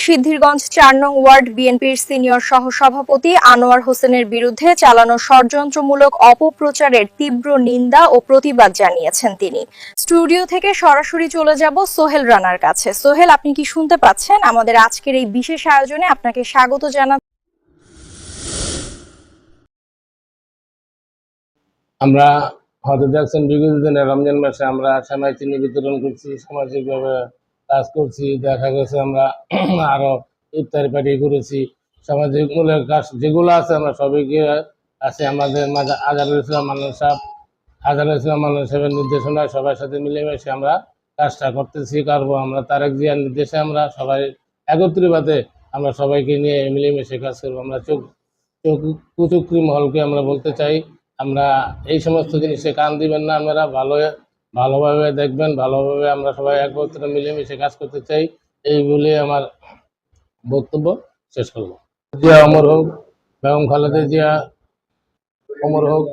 সিদ্ধিরগঞ্জ ৪ নং ওয়ার্ড বিএনপির সিনিয়র সহসভাপতি আনোয়ার হোসেনের বিরুদ্ধে চালানো ষড়যন্ত্রমূলক অপপ্রচারের তীব্র নিন্দা ও প্রতিবাদ জানিয়েছেন তিনি। স্টুডিও থেকে সরাসরি চলে যাব সোহেল রানার কাছে। সোহেল, আপনি কি শুনতে পাচ্ছেন? আমাদের আজকের এই বিশেষ আয়োজনে আপনাকে স্বাগত জানাই। আমরা হয়তো দেখছেন বিগত দিনে রমজান মাসে আমরা সেমাই চিনি বিতরণ করছি, সামাজিকভাবে কাজ করছি। দেখা গেছে আমরা আরো ইফতারি পার্টি করেছি, সামাজিক মূলক কাজ যেগুলো আছে আমরা সবাইকে আছে। আমাদের আজহারুল ইসলাম মান্নান সাহেবের নির্দেশনায় সবার সাথে মিলেমিশে আমরা কাজটা করতেছি, করবো। আমরা তারেক জিয়ার নির্দেশে আমরা সবাই একত্রিতভাবে আমরা সবাইকে নিয়ে মিলেমিশে কাজ করবো। আমরা কুচক্রি মহলকে আমরা বলতে চাই, আমরা এই সমস্ত জিনিসে কান দিবেন না, আমরা ভালোভাবে দেখবেন, ভালোভাবে আমরা সবাই একত্রে মিলেমিশে কাজ করতে চাই। এই বলে আমার বক্তব্য শেষ করব। জিয়া অমর হোক, বেগম খালেদা জিয়া অমর হোক।